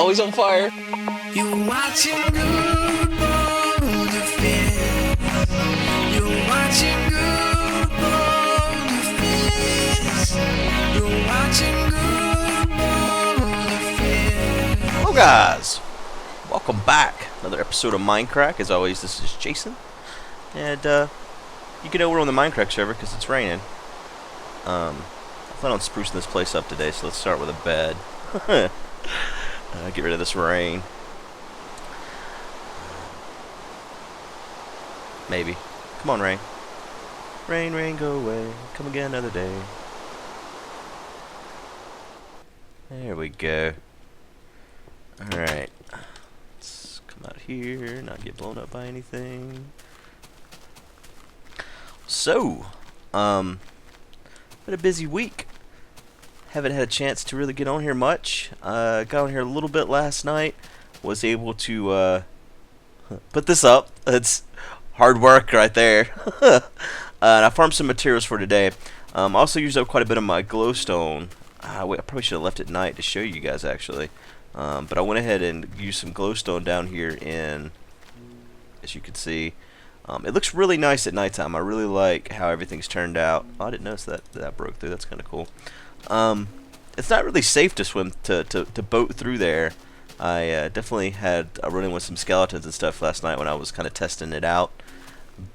Always on fire. You're watching GuudeBoulderfist. You're watching GuudeBoulderfist. You're watching GuudeBoulderfist. Hello guys, welcome back. Another episode of MindCrack. As always, this is Jason. And you can know we're on the MindCrack server because it's raining. I plan on sprucing this place up today, so let's start with a bed. Get rid of this rain. Maybe. Come on, rain. Rain, rain, go away. Come again another day. There we go. Alright. Let's come out here, not get blown up by anything. So, been a busy week. Haven't had a chance to really get on here much. Got on here a little bit last night. Was able to put this up. It's hard work right there. And I farmed some materials for today. Also used up quite a bit of my glowstone. Wait, I probably should have left it at night to show you guys actually. But I went ahead and used some glowstone down here in, as you can see. It looks really nice at nighttime. I really like how everything's turned out. Oh, I didn't notice that broke through. That's kind of cool. It's not really safe to swim to boat through there. I definitely had a run-in with some skeletons and stuff last night when I was kind of testing it out.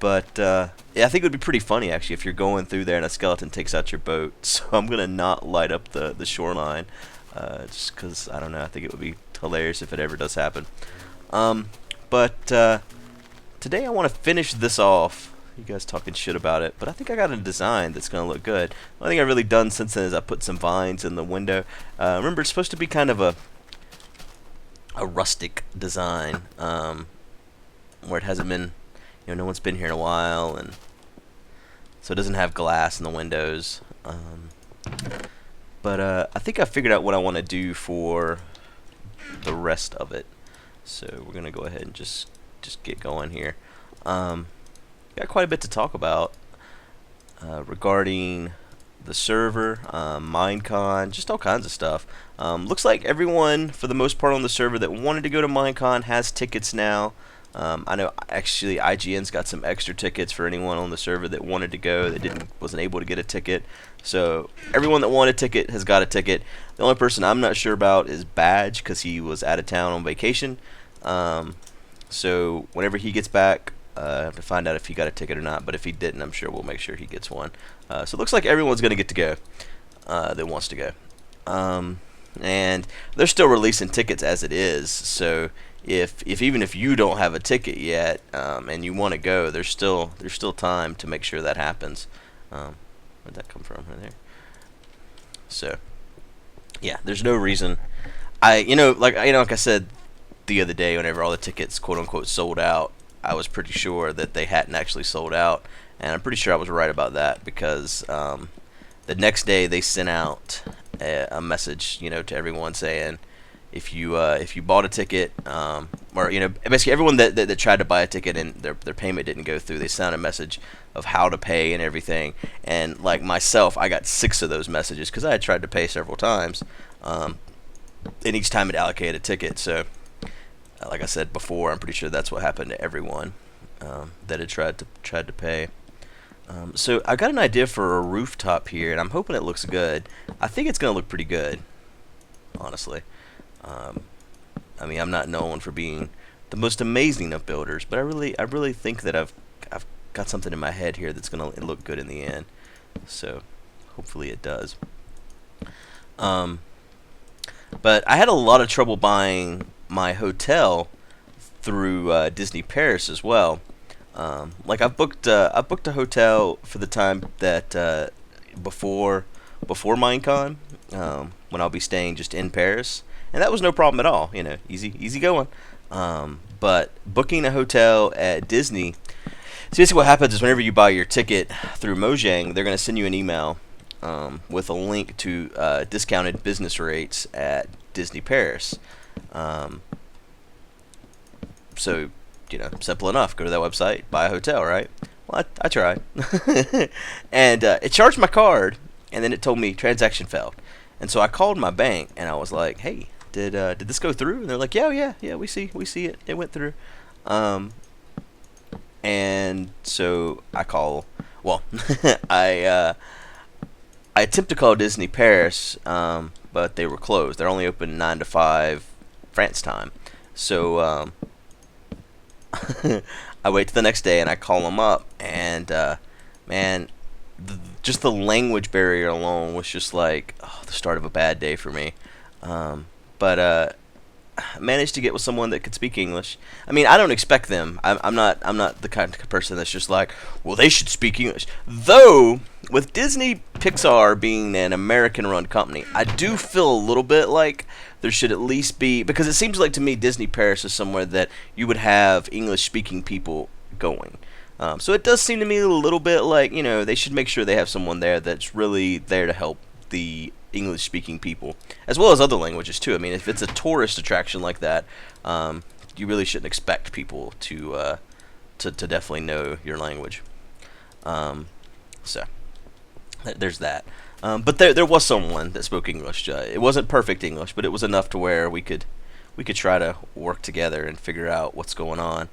But yeah, I think it would be pretty funny actually if you're going through there and a skeleton takes out your boat. So I'm gonna not light up the shoreline, just because I don't know. I think it would be hilarious if it ever does happen. But today I want to finish this off. You guys talking shit about it, but I think I got a design that's going to look good. The only thing I've really done since then is I put some vines in the window. Remember, it's supposed to be kind of a rustic design, where it hasn't been, no one's been here in a while, and so it doesn't have glass in the windows. But I think I figured out what I want to do for the rest of it. So we're going to go ahead and just get going here. Got quite a bit to talk about regarding the server, Minecon, just all kinds of stuff. Looks like everyone, for the most part on the server that wanted to go to Minecon has tickets now. I know actually IGN's got some extra tickets for anyone on the server that wanted to go that wasn't able to get a ticket. So everyone that wanted a ticket has got a ticket. The only person I'm not sure about is Badge because he was out of town on vacation. So whenever he gets back, I have to find out if he got a ticket or not, but if he didn't, I'm sure we'll make sure he gets one. So it looks like everyone's going to get to go that wants to go. And they're still releasing tickets as it is, so if even if you don't have a ticket yet and you want to go, there's still time to make sure that happens. Where'd that come from? Right there. So yeah, there's no reason. Like I said the other day, whenever all the tickets quote unquote sold out, I was pretty sure that they hadn't actually sold out, and I'm pretty sure I was right about that because the next day they sent out a message, to everyone saying if you bought a ticket, or basically everyone that tried to buy a ticket and their payment didn't go through, they sent a message of how to pay and everything. And like myself, I got 6 of those messages because I had tried to pay several times, and each time it allocated a ticket. So like I said before, I'm pretty sure that's what happened to everyone that had tried to pay. So I got an idea for a rooftop here, and I'm hoping it looks good. I think it's gonna look pretty good, honestly. I mean, I'm not known for being the most amazing of builders, but I really think that I've got something in my head here that's gonna look good in the end. So hopefully it does. But I had a lot of trouble buying my hotel through Disney Paris as well. Like I booked a hotel for the time that before Minecon, when I'll be staying just in Paris, and that was no problem at all. Easy going. But booking a hotel at Disney, so basically what happens is whenever you buy your ticket through Mojang, they're going to send you an email with a link to discounted business rates at Disney Paris. So, simple enough. Go to that website, buy a hotel, right? Well, I tried. And it charged my card, and then it told me transaction failed. And so I called my bank, and I was like, hey, did this go through? And they're like, yeah, we see it. It went through. And so I call. Well, I attempt to call Disney Paris, but they were closed. They're only open 9 to 5 France time. So I wait till the next day and I call them up, and man, just the language barrier alone was just like the start of a bad day for me. But managed to get with someone that could speak English. I mean, I don't expect them. I'm not the kind of person that's just like, well, they should speak English. Though with Disney Pixar being an American-run company, I do feel a little bit like there should at least be, because it seems like to me Disney Paris is somewhere that you would have English-speaking people going. So it does seem to me a little bit like, they should make sure they have someone there that's really there to help the English-speaking people, as well as other languages too. I mean, if it's a tourist attraction like that, you really shouldn't expect people to definitely know your language. So there's that. But there was someone that spoke English. It wasn't perfect English, but it was enough to where we could try to work together and figure out what's going on.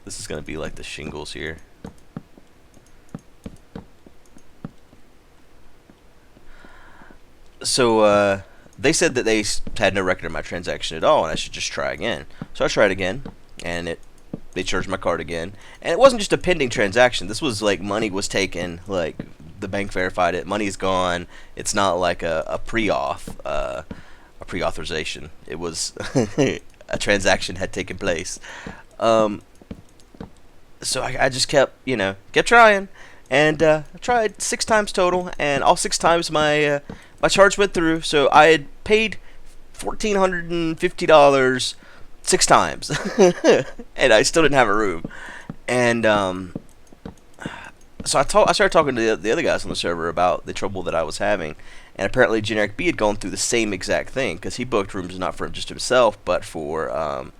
This is going to be like the shingles here. So they said that they had no record of my transaction at all, and I should just try again. So I tried again, and they charged my card again. And it wasn't just a pending transaction. This was like money was taken, like the bank verified it. Money's gone. It's not like a pre-authorization. It was a transaction had taken place. So I just kept trying, and I tried 6 times total, and all 6 times my charge went through. So I had paid $1,450 6 times, and I still didn't have a room. And so I started talking to the other guys on the server about the trouble that I was having, and apparently Generic B had gone through the same exact thing, because he booked rooms not for just himself, but for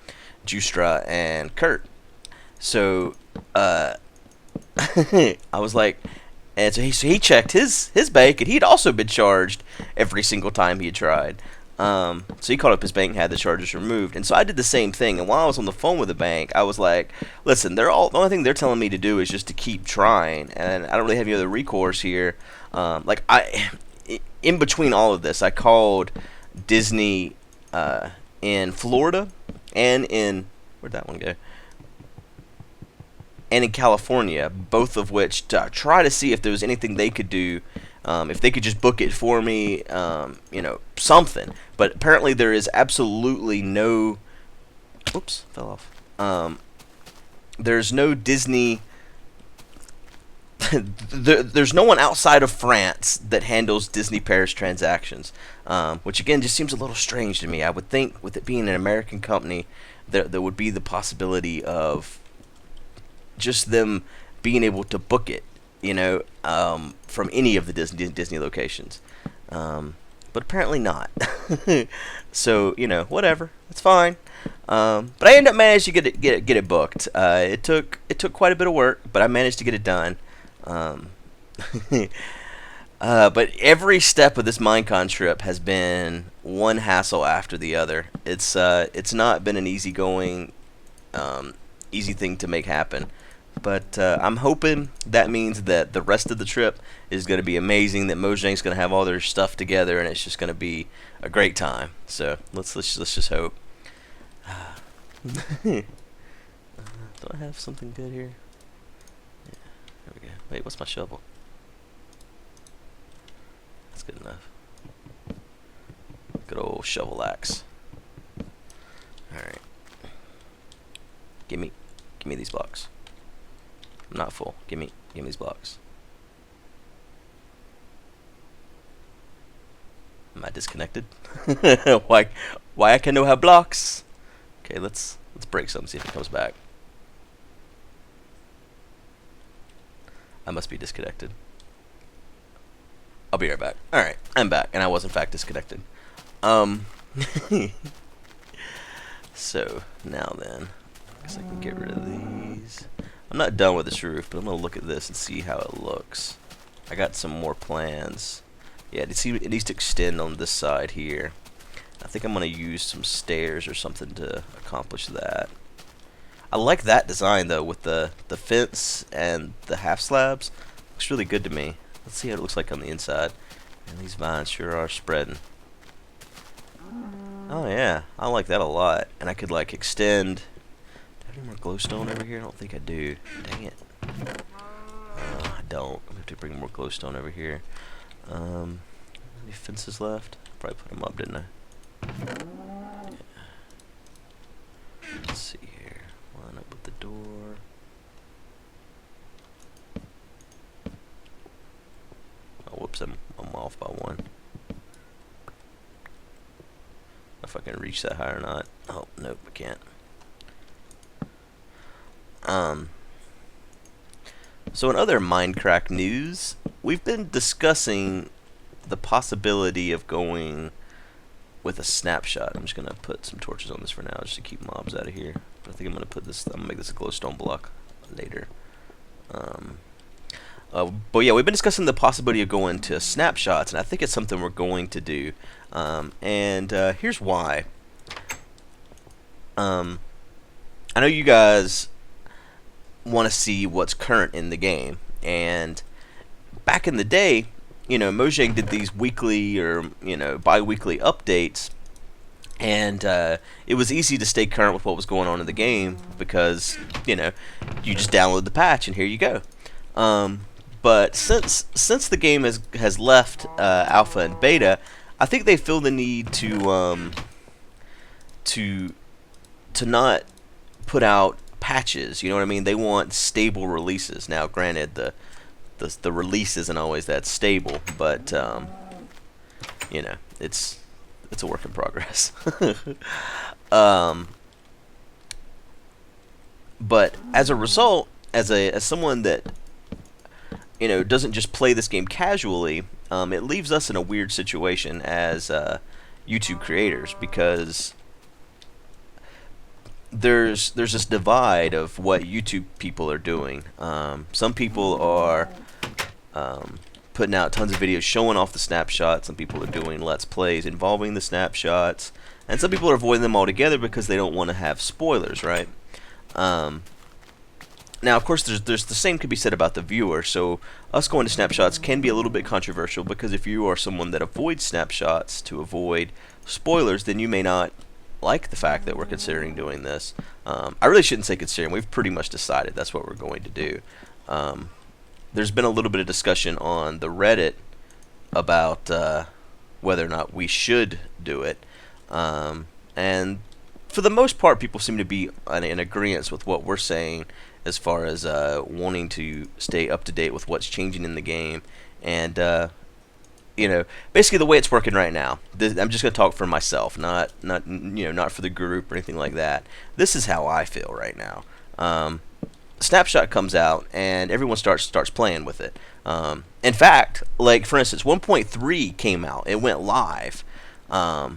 Justra and Kurt. So I was like, and so he checked his bank, and he'd also been charged every single time he had tried. So he called up his bank and had the charges removed. And so I did the same thing. And while I was on the phone with the bank, I was like, listen, the only thing they're telling me to do is just to keep trying, and I don't really have any other recourse here. In between all of this, I called Disney in Florida and where'd that one go? And in California, both of which to try to see if there was anything they could do, if they could just book it for me, something. But apparently there is absolutely no... Oops, fell off. There's no Disney... there's no one outside of France that handles Disney Paris transactions, which again just seems a little strange to me. I would think with it being an American company, there would be the possibility of just them being able to book it, from any of the Disney locations, but apparently not. So whatever, it's fine. But I ended up managing to get it booked. It took quite a bit of work, but I managed to get it done. But every step of this Minecon trip has been one hassle after the other. It's not been an easy thing to make happen. But I'm hoping that means that the rest of the trip is going to be amazing, that Mojang's going to have all their stuff together, and it's just going to be a great time. So let's just hope. Do I have something good here? Yeah, there we go. Wait, what's my shovel? That's good enough. Good old shovel axe. Alright. Give me these blocks. I'm not full. Give me these blocks. Am I disconnected? Why I can no have blocks? Okay, let's break something, see if it comes back. I must be disconnected. I'll be right back. Alright, I'm back, and I was in fact disconnected. So now then, I guess I can get rid of these. I'm not done with this roof, but I'm going to look at this and see how it looks. I got some more plans Yeah, it needs to extend on this side here. I think I'm going to use some stairs or something to accomplish that. I like that design though, with the fence and the half slabs. Looks really good to me. Let's see how it looks like on the inside. And these vines sure are spreading. Oh yeah, I like that a lot. And I could like extend. Do I have any more glowstone over here? I don't think I do. Dang it. I don't. I'm going to have to bring more glowstone over here. Any fences left? Probably put them up, didn't I? Yeah. Let's see here. Line up with the door. Oh, whoops, I'm off by one. If I can reach that high or not. Oh, nope, I can't. So in other MindCrack news, we've been discussing the possibility of going with a snapshot. I'm just gonna put some torches on this for now, just to keep mobs out of here. But I think I'm gonna put this. I'm gonna make this a glowstone block later. But yeah, we've been discussing the possibility of going to snapshots, and I think it's something we're going to do. Here's why. I know you guys want to see what's current in the game, and back in the day, you know, Mojang did these weekly or, you know, bi-weekly updates, and it was easy to stay current with what was going on in the game because, you know, you just download the patch and here you go. But since the game has left alpha and beta, I think they feel the need to not put out patches. You know what I mean? They want stable releases. Now, granted, the release isn't always that stable, but you know, it's a work in progress. But as a result, as someone that, you know, doesn't just play this game casually, it leaves us in a weird situation as YouTube creators, because there's this divide of what YouTube people are doing. Some people are putting out tons of videos showing off the snapshots. Some people are doing Let's Plays involving the snapshots. And some people are avoiding them altogether because they don't want to have spoilers, right? Now, of course, there's the same could be said about the viewer. So us going to snapshots can be a little bit controversial, because if you are someone that avoids snapshots to avoid spoilers, then you may not like the fact that we're considering doing this. I really shouldn't say considering. We've pretty much decided that's what we're going to do. There's been a little bit of discussion on the Reddit about whether or not we should do it. And for the most part, people seem to be in agreement with what we're saying as far as wanting to stay up to date with what's changing in the game. And you know, basically the way it's working right now. I'm just going to talk for myself, not for the group or anything like that. This is how I feel right now. Snapshot comes out and everyone starts playing with it. In fact, like for instance, 1.3 came out. It went live. I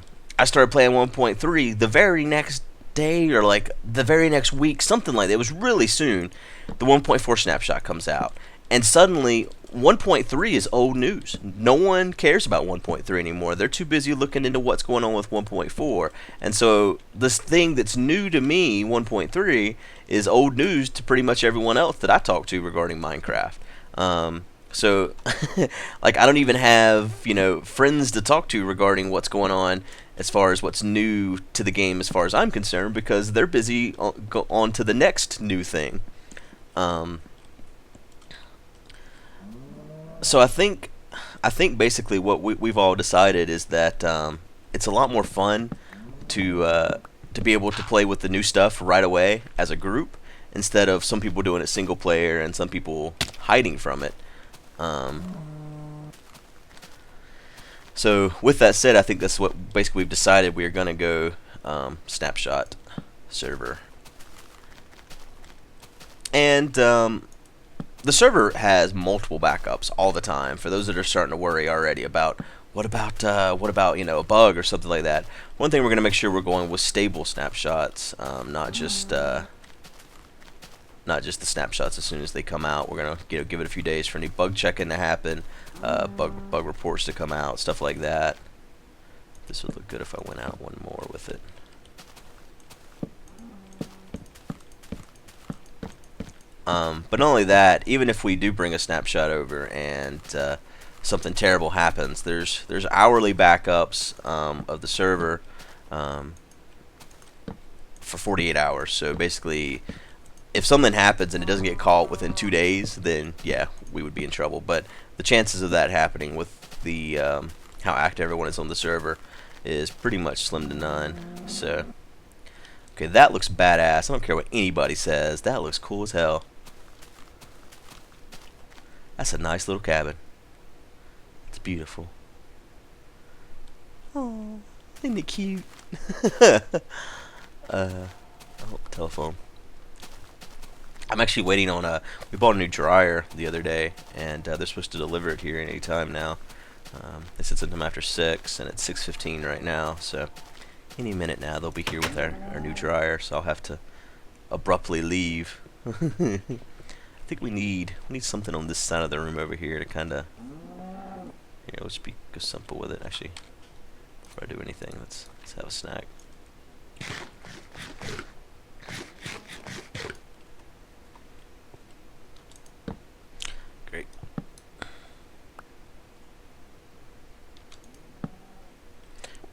started playing 1.3 the very next day, or like the very next week, something like that. It was really soon. The 1.4 snapshot comes out, and suddenly 1.3 is old news. No one cares about 1.3 anymore. They're too busy looking into what's going on with 1.4. And so this thing that's new to me, 1.3, is old news to pretty much everyone else that I talk to regarding Minecraft. So like I don't even have, you know, friends to talk to regarding what's going on as far as what's new to the game as far as I'm concerned, because they're busy on to the next new thing. So I think basically what we've all decided is that it's a lot more fun to be able to play with the new stuff right away as a group, instead of some people doing it single player and some people hiding from it. So with that said, I think that's what basically we've decided. We are going to go snapshot server. And the server has multiple backups all the time. For those that are starting to worry already about what about you know, a bug or something like that. One thing we're going to make sure we're going with stable snapshots, not just not just the snapshots as soon as they come out. We're gonna give it a few days for any bug checking to happen, bug reports to come out, stuff like that. This would look good if I went out one more with it. But not only that, even if we do bring a snapshot over and something terrible happens, there's hourly backups of the server for 48 hours. So basically, if something happens and it doesn't get caught within 2 days, then yeah, we would be in trouble. But the chances of that happening with the how active everyone is on the server is pretty much slim to none. So, okay, that looks badass. I don't care what anybody says. That looks cool as hell. That's a nice little cabin. It's beautiful. Oh, isn't it cute? Oh, telephone. I'm actually waiting on we bought a new dryer the other day, and they're supposed to deliver it here any time now. They said sometime after 6, and it's 6:15 right now, so any minute now they'll be here with our new dryer, so I'll have to abruptly leave. I think we need something on this side of the room over here to kind of, let's go simple with it. Actually, before I do anything, let's have a snack. Great.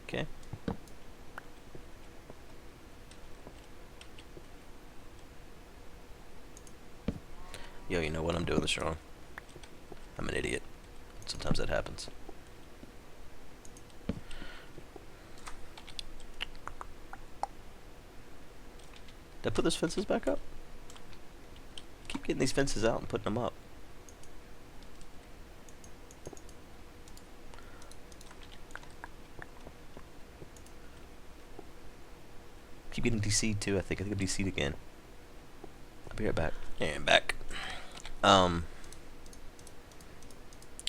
Okay. Yo, you know what? I'm doing this wrong. I'm an idiot. Sometimes that happens. Did I put those fences back up? Keep getting these fences out and putting them up. Keep getting DC'd too. I think I'm DC'd again. I'll be right back. Yeah, I'm back.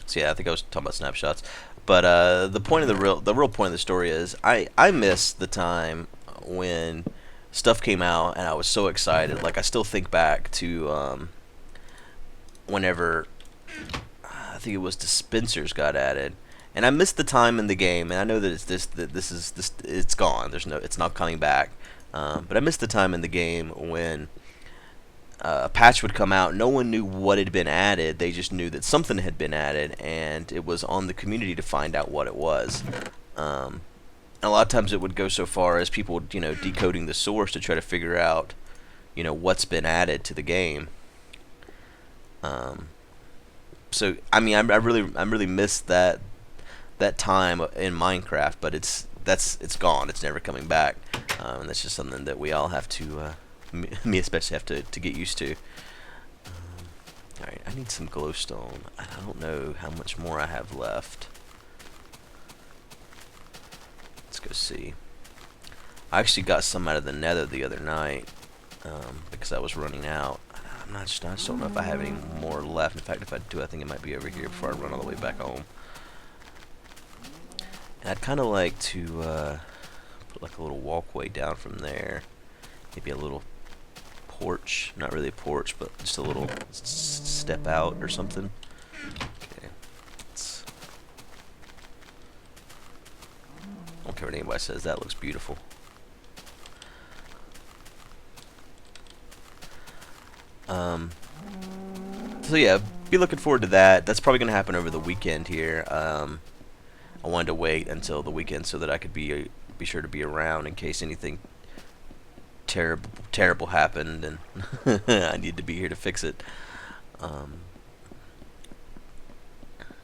So yeah, I think I was talking about snapshots, but the real point of the story is I miss the time when stuff came out and I was so excited. Like, I still think back to whenever I think it was dispensers got added, and I missed the time in the game. And I know that it's gone. It's not coming back. But I missed the time in the game when a patch would come out. No one knew what had been added. They just knew that something had been added, and it was on the community to find out what it was. And a lot of times it would go so far as people, decoding the source to try to figure out, what's been added to the game. So I mean, I really miss that time in Minecraft, but it's gone. It's never coming back, and that's just something that we all have to. Me especially have to get used to. Alright, I need some glowstone. I don't know how much more I have left. Let's go see. I actually got some out of the nether the other night because I was running out. I just don't know if I have any more left. In fact, if I do, I think it might be over here before I run all the way back home. And I'd kind of like to put like a little walkway down from there. Maybe a little porch, not really a porch, but just a little step out or something. Okay. I don't care what anybody says, that looks beautiful. So yeah, be looking forward to that. That's probably going to happen over the weekend here. I wanted to wait until the weekend so that I could be sure to be around in case anything terrible happened and I need to be here to fix it.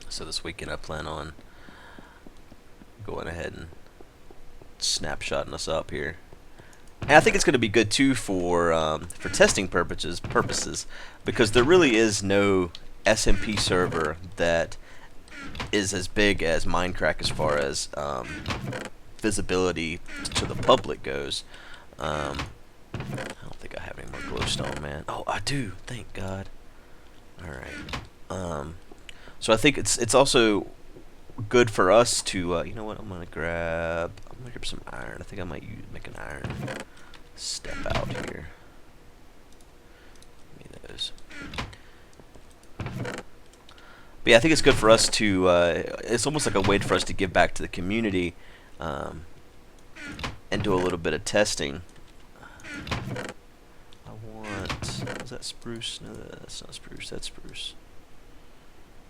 So this weekend I plan on going ahead and snapshotting us up here. And I think it's going to be good too for testing purposes because there really is no SMP server that is as big as MindCrack as far as visibility to the public goes. I don't think I have any more glowstone, man. Oh, I do. Thank God. All right. So I think it's also good for us to. You know what? I'm gonna grab some iron. I think I might make an iron step out here. yeah, I think it's good for us to. It's almost like a way for us to give back to the community, um, and do a little bit of testing. I want. Is that spruce? No, that's not spruce. That's spruce.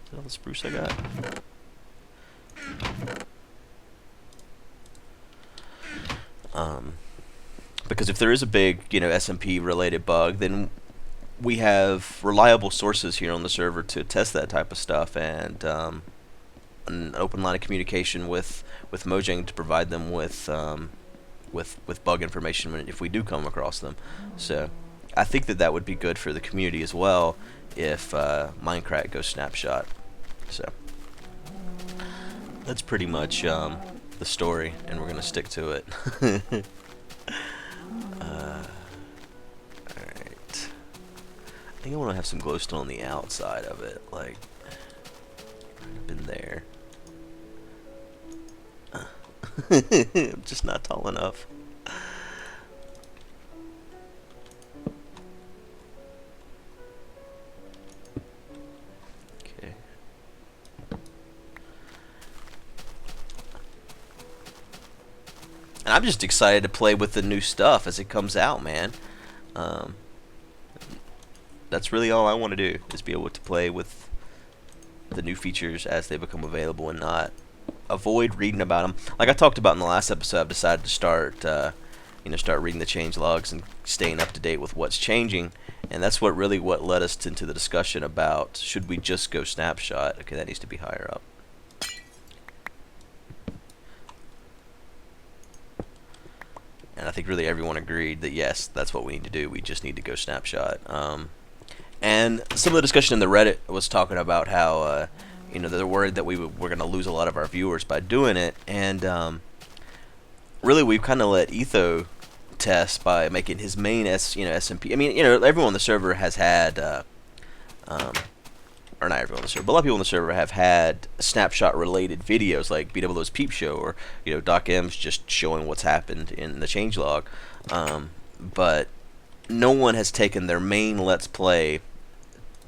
Is that all the spruce I got? Because if there is a big, SMP related bug, then we have reliable sources here on the server to test that type of stuff, and an open line of communication with Mojang to provide them with bug information if we do come across them. So I think that would be good for the community as well if MindCrack goes Snapshot. So that's pretty much the story, and we're gonna stick to it. Alright. I think I want to have some glowstone on the outside of it, like right up in there. I'm just not tall enough. Okay. And I'm just excited to play with the new stuff as it comes out, man. That's really all I want to do, is be able to play with the new features as they become available and not avoid reading about them. Like I talked about in the last episode, I've decided to start reading the change logs and staying up to date with what's changing. And that's what led us into the discussion about, should we just go Snapshot? Okay, that needs to be higher up. And I think really everyone agreed that yes, that's what we need to do. We just need to go Snapshot. And some of the discussion in the Reddit was talking about how they're worried that we're going to lose a lot of our viewers by doing it. And really, we've kind of let Etho test by making his main SMP. I mean, everyone on the server has had, or not everyone on the server, but a lot of people on the server have had Snapshot-related videos, like BW's Peep Show, or Doc M's just showing what's happened in the changelog. But no one has taken their main Let's Play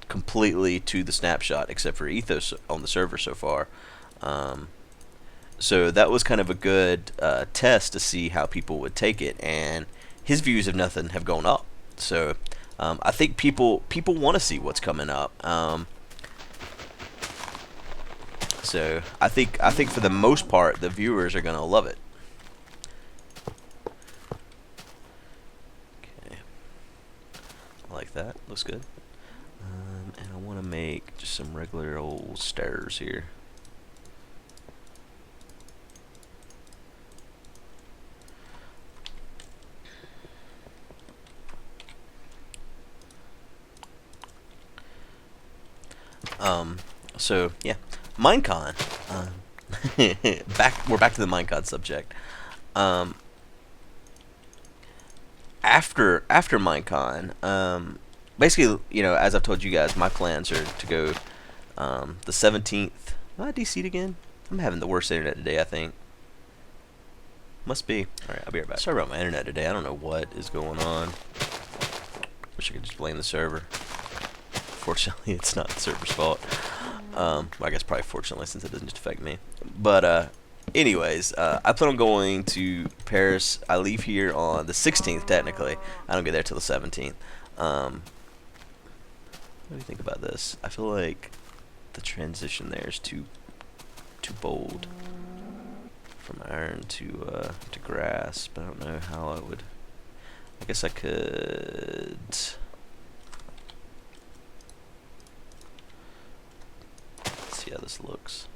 completely to the Snapshot, except for Ethos on the server so far. So that was kind of a good test to see how people would take it, and his views of nothing have gone up. So I think people want to see what's coming up. So I think for the most part, the viewers are gonna love it. Okay, I like that. Looks good. And I want to make just some regular old stairs here. So yeah, Minecon. We're back to the Minecon subject. After Minecon, basically, as I've told you guys, my plans are to go the 17th. Am I DC'd again? I'm having the worst internet today, I think. Must be. Alright, I'll be right back. Sorry about my internet today. I don't know what is going on. Wish I could just blame the server. Fortunately, it's not the server's fault. Well, I guess probably fortunately, since it doesn't just affect me. But anyways, I plan on going to Paris. I leave here on the 16th, technically. I don't get there till the 17th. What do you think about this? I feel like the transition there is too bold from iron to grass, but I don't know how I would. I guess I could. Let's see how this looks.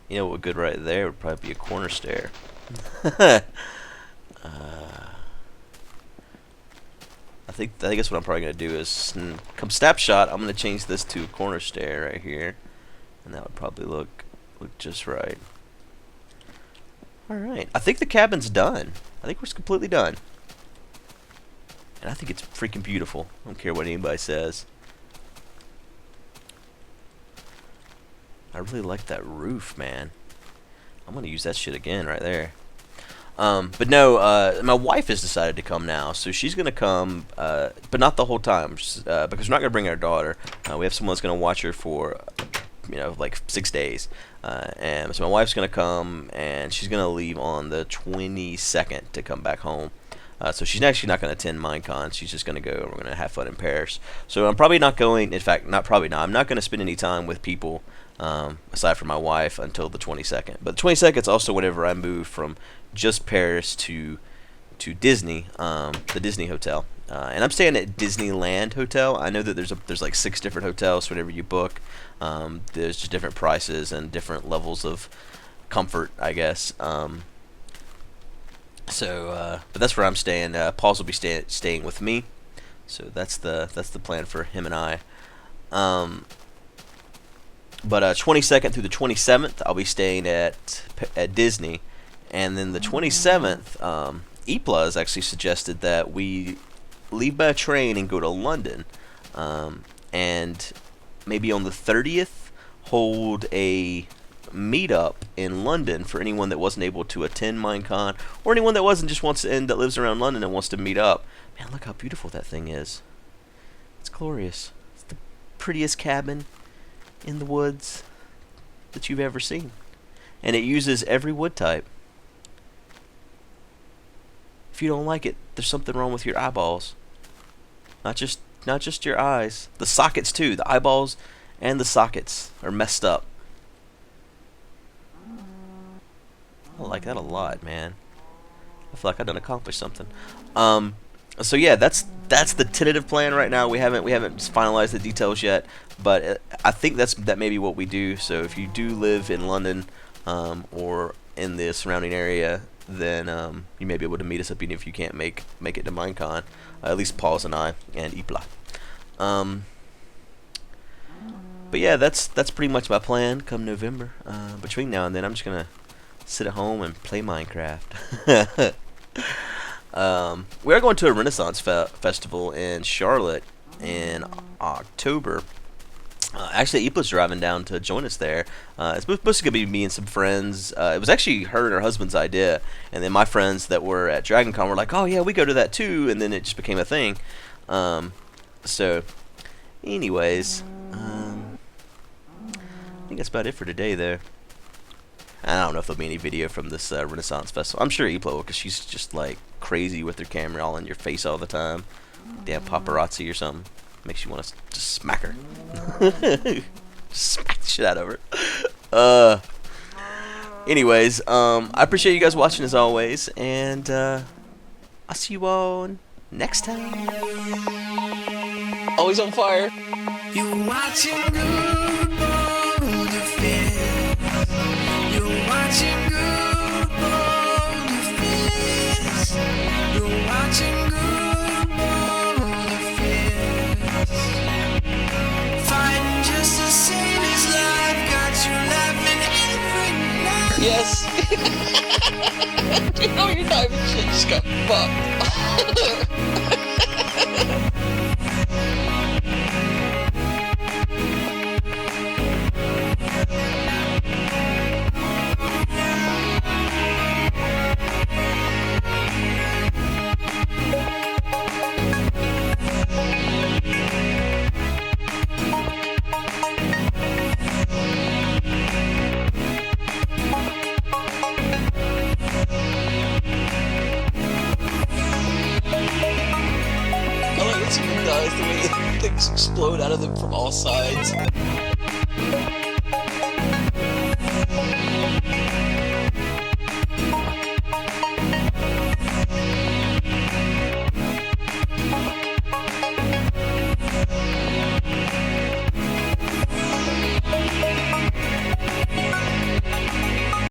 You know what would good right there would probably be a corner stair. I think that's what I'm probably gonna do is come Snapshot. I'm gonna change this to a corner stair right here, and that would probably look just right. All right, I think the cabin's done. I think we're completely done, and I think it's freaking beautiful. I don't care what anybody says. I really like that roof, man. I'm gonna use that shit again right there. But no, my wife has decided to come now, so she's gonna come, but not the whole time, because we're not gonna bring our daughter. We have someone that's gonna watch her for, like 6 days, and so my wife's gonna come, and she's gonna leave on the 22nd to come back home. So she's actually not going to attend Minecon. She's just going to go, and we're going to have fun in Paris. So I'm probably not going. In fact, not probably not. I'm not going to spend any time with people aside from my wife until the 22nd. But the 22nd is also whenever I move from just Paris to Disney, the Disney hotel, and I'm staying at Disneyland Hotel. I know that there's like 6 different hotels. Whenever you book, there's just different prices and different levels of comfort, I guess. But that's where I'm staying. Paul's will be staying with me, so that's the plan for him and I. But 22nd through the 27th, I'll be staying at Disney, and then the 27th, Ipla has actually suggested that we leave by train and go to London, and maybe on the 30th hold a meetup in London for anyone that wasn't able to attend Minecon, or anyone that that lives around London and wants to meet up. Man, look how beautiful that thing is. It's glorious. It's the prettiest cabin in the woods that you've ever seen, and it uses every wood type. If you don't like it, there's something wrong with your eyeballs. Not just your eyes. The sockets too. The eyeballs and the sockets are messed up. I like that a lot, man. I feel like I done accomplished something. So yeah, that's the tentative plan right now. We haven't finalized the details yet, but I think that may be what we do. So if you do live in London or in the surrounding area, then you may be able to meet us up, even if you can't make it to Minecon. At least Paul's and I and Ipla. But yeah, that's pretty much my plan come November. Between now and then, I'm just gonna sit at home and play Minecraft. We are going to a Renaissance festival in Charlotte in October. Actually, Ipla's driving down to join us there. It's supposed to be me and some friends. It was actually her and her husband's idea, and then my friends that were at DragonCon were like, "Oh yeah, we go to that too," and then it just became a thing. So, anyways, I think that's about it for today, though. I don't know if there'll be any video from this Renaissance festival. I'm sure Ipla will, because she's just like crazy with her camera all in your face all the time. Damn paparazzi or something. Makes you want to just smack her. Just smack the shit out of her. Anyways, I appreciate you guys watching as always, and I'll see you all next time. Always on fire. You watching GuudeBoulderfist. You watching GuudeBoulderfist. You watching GuudeBoulderfist. Fighting just to save his life. Got you laughing every night. Yes. You know you're not even shit. Just got fucked. Dies the way things explode out of them from all sides.